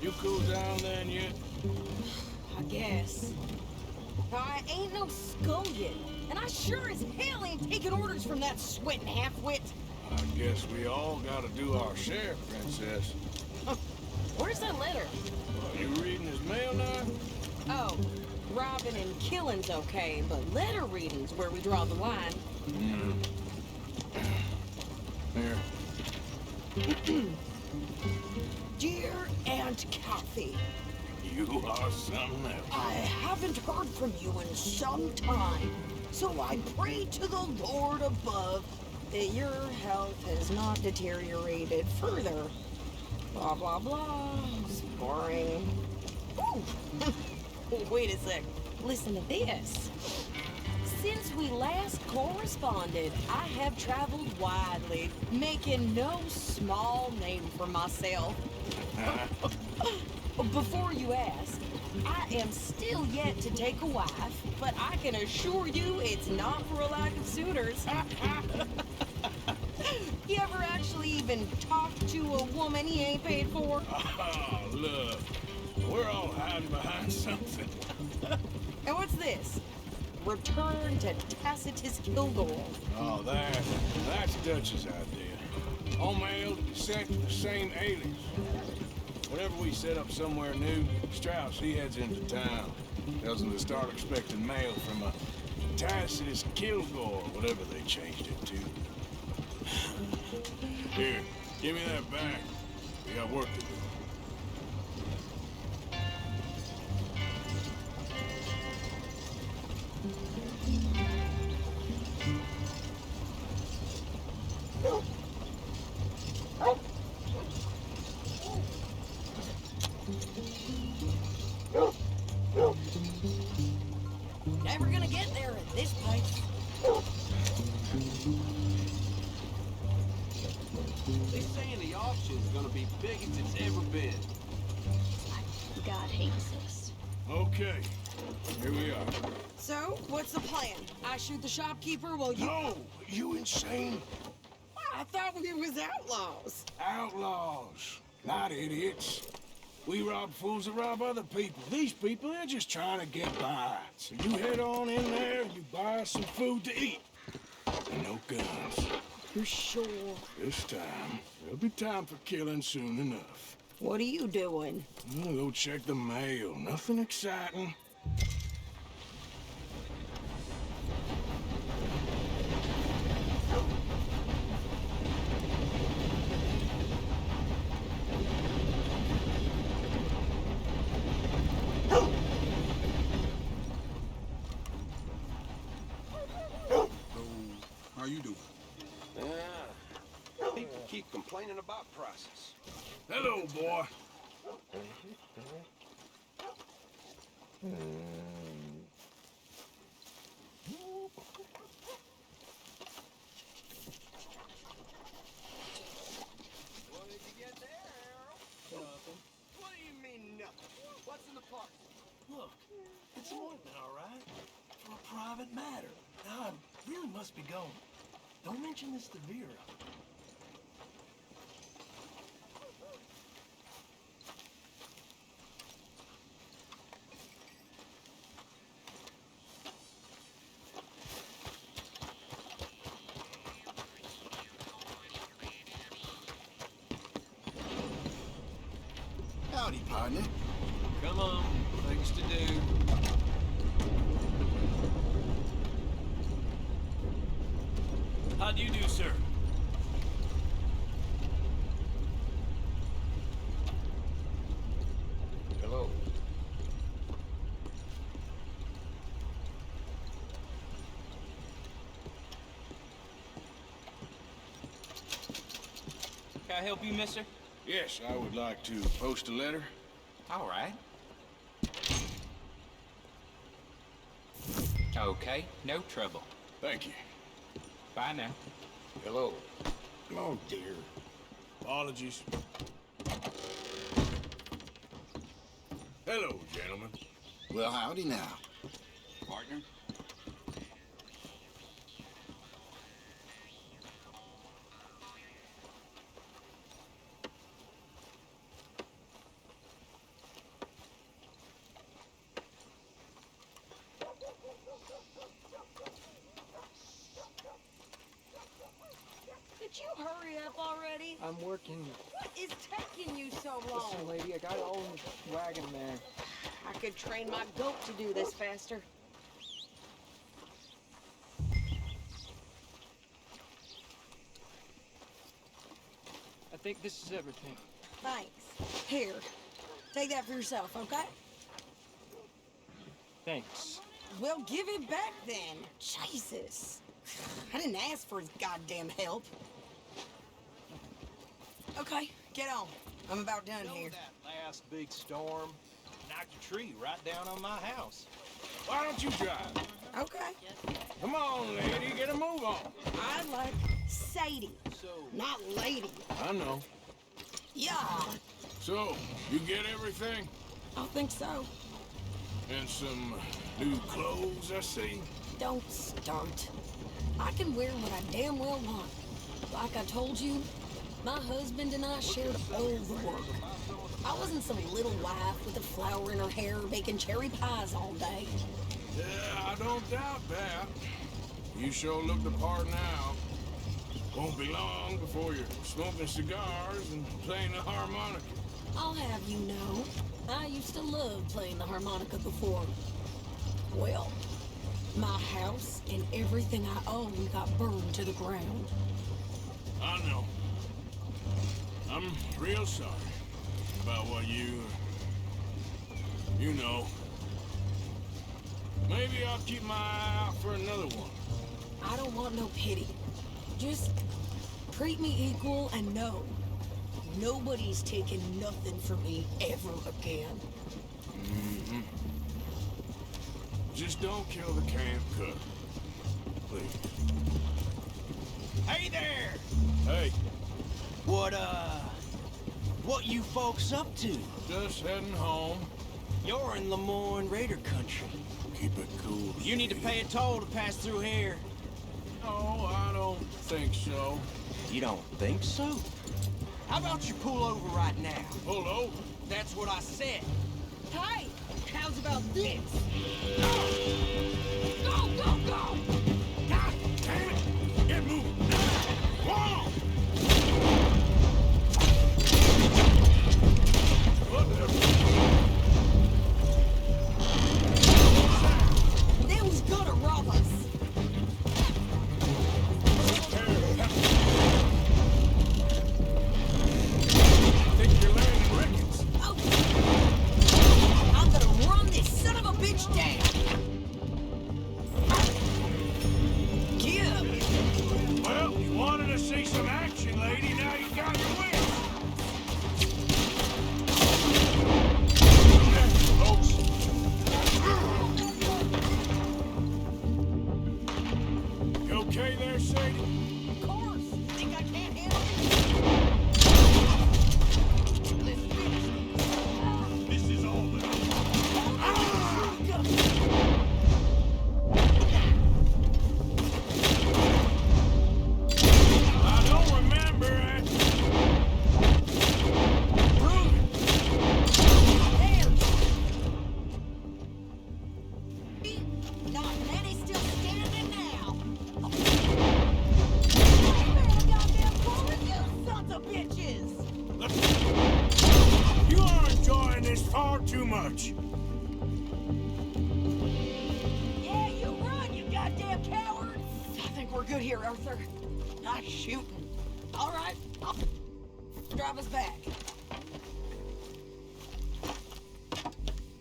You cool down then yet? I guess. I ain't no scullion, and I sure as hell ain't taking orders from that sweating half-wit. I guess we all gotta do our share, Princess. Where's that letter? You reading his mail now? Oh, robbing and killing's okay, but letter reading's where we draw the line. Here. Dear Aunt Kathy, You are something else. I haven't heard from you in some time, so I pray to the Lord above that your health has not deteriorated further. Blah, blah, blah. It's boring. Ooh. Wait a sec. Listen to this. Since we last corresponded, I have traveled widely, making no small name for myself. Before you ask, I am still yet to take a wife, but I can assure you it's not for a lack of suitors. You ever actually even talked to a woman he ain't paid for? Oh, look. We're all hiding behind something. And what's this? Return to Tacitus Kilgore. Oh, that's Dutch's idea. All mail sent to the same alias. Whenever we set up somewhere new, Strauss, he heads into town. Tells them to start expecting mail from a Tacitus Kilgore, whatever they changed it to. Here, give me that back. We got work to do. Never gonna get there at this pace. They saying the auction's gonna be big as it's ever been. God hates us. Okay, here we are. So, what's the plan? I shoot the shopkeeper while you... No, you insane? I thought we was outlaws. Outlaws, not idiots. We rob fools that rob other people. These people, they're just trying to get by. So you head on in there and you buy us some food to eat. And no guns. You sure? This time, there'll be time for killing soon enough. What are you doing? I'll go check the mail. Nothing exciting. How you doing? People keep complaining about prices. Hello, boy. What did you get there, Earl? Nothing. What do you mean, nothing? What's in the parcel? Look, it's an ointment, all right? For a private matter. Now, I really must be going. Don't mention this to Vera. Howdy, partner. Come on, things to do. How do you do, sir? Hello. Can I help you, mister? Yes, I would like to post a letter. All right. Okay, no trouble. Thank you. Bye now. Hello. Oh, dear. Apologies. Hello, gentlemen. Well, howdy now. Partner? is taking you so Listen, long? lady, I got it all in the wagon there. I could train my goat to do this faster. I think this is everything. Thanks. Here, take that for yourself, okay? Thanks. Well, give it back then. Jesus. I didn't ask for his goddamn help. Okay, get on. I'm about done here. That last big storm knocked a tree right down on my house. Why don't you drive? Okay. Come on, lady, get a move on. I like Sadie, So, not lady. I know. Yeah, So, you get everything? I think so. And some new clothes, I see. Don't start. I can wear what I damn well want. Like I told you, my husband and I shared all the work. I wasn't some little wife with a flower in her hair baking cherry pies all day. Yeah, I don't doubt that. You sure look the part now. Won't be long before you're smoking cigars and playing the harmonica. I'll have you know, I used to love playing the harmonica before. Well, my house and everything I own got burned to the ground. I know. I'm real sorry about what you know. Maybe I'll keep my eye out for another one. I don't want no pity. Just treat me equal and know nobody's taking nothing from me ever again. Mm-hmm. Just don't kill the camp cook. Please. hey there! Hey, What you folks up to? just heading home. You're in Lemoyne Raider country. Keep it cool. You need to pay a toll to pass through here. No, I don't think so. You don't think so? How about you pull over right now? Pull over. That's what I said. Hey, how's about this? Go, go, go! God damn it! Get moving! Whoa! What the... They was gonna rob us. I think you're landing Ricketts. Oh. I'm gonna run this son of a bitch down. Give. Well, you wanted to see some action, lady. Now you got your wish. Folks. You okay there, Sadie? Of course. Think I can't handle it? Let's finish this. This is all that... I don't remember it. Prove There. Not many still standing now. Goddamn forward, you sons of bitches! it. You are enjoying this far too much. Yeah, you run, you goddamn coward! I think we're good here, Arthur. Not shooting. All right, I'll drive us back.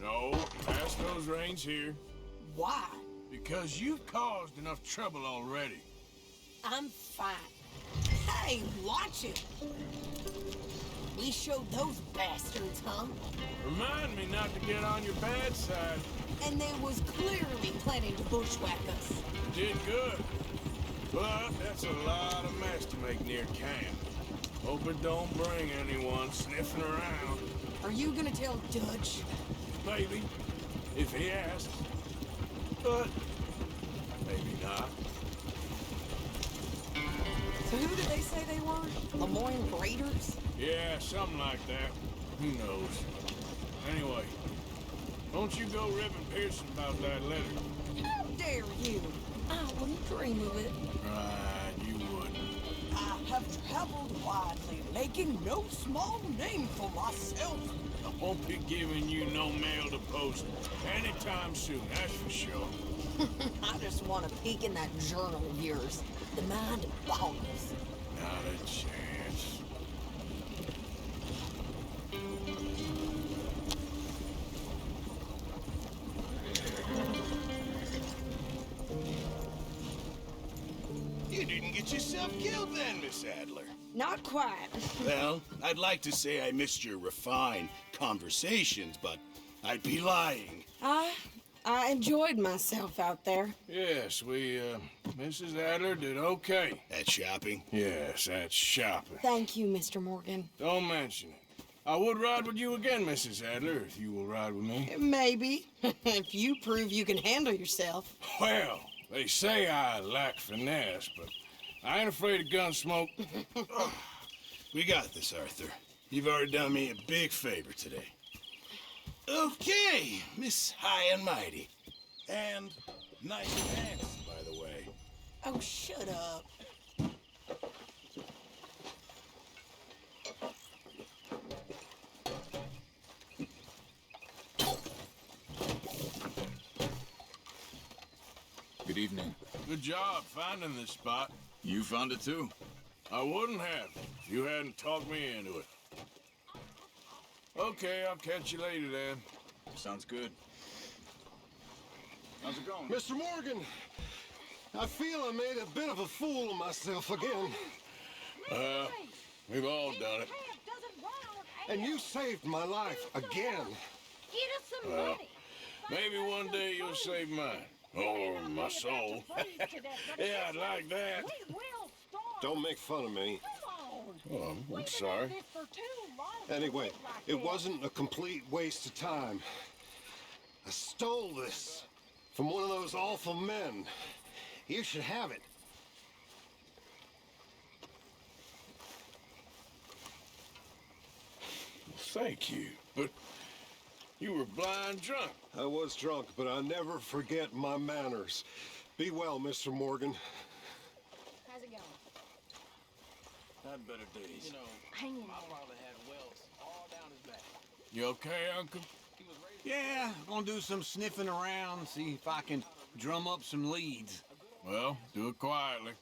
No, pass those reins here. Why? Because you've caused enough trouble already. I'm fine. Hey, watch it! We showed those bastards, huh? Remind me not to get on your bad side. And they was clearly planning to bushwhack us. You did good. But that's a lot of mess to make near camp. Hope it don't bring anyone sniffing around. Are you gonna tell Dutch? Maybe, if he asks. But maybe not. So who did they say they were? Lemoyne Raiders? Yeah, something like that. Who knows? Anyway, don't you go ribbing Pearson about that letter. How dare you? I wouldn't dream of it. Right, you wouldn't. I have traveled widely, making no small name for myself. I won't be giving you no mail to post anytime soon, that's for sure. I just want to peek in that journal of yours. The mind boggles. Not a chance. You didn't get yourself killed then, Miss Adler. Not quite. Well, I'd like to say I missed your refined conversations, but I'd be lying. I enjoyed myself out there. Yes, Mrs. Adler did okay. At shopping? Yes, at shopping. Thank you, Mr. Morgan. Don't mention it. I would ride with you again, Mrs. Adler, if you will ride with me. Maybe, if you prove you can handle yourself. Well, they say I lack finesse, but I ain't afraid of gun smoke. We got this, Arthur. You've already done me a big favor today. Okay, Miss High and Mighty. And nice pants, by the way. Oh, shut up. Good evening. Good job finding this spot. You found it too? I wouldn't have if you hadn't talked me into it. Okay, I'll catch you later then. Sounds good. How's it going? Mr. Morgan, I feel I made a bit of a fool of myself again. We've all done it. And you saved my life again. Get us some money. Maybe one day you'll save mine. Or my soul. Yeah, I'd like that. We will starve. Don't make fun of me. Come on. Oh, I'm sorry. This for too long. Anyway, Like it this. wasn't a complete waste of time. I stole this from one of those awful men. You should have it. Thank you, but you were blind drunk. I was drunk, but I never forget my manners. Be well, Mr. Morgan. How's it going? Had better days. Hanging My father had welts all down his back. You okay, Uncle? Yeah, gonna do some sniffing around, see if I can drum up some leads. Well, do it quietly.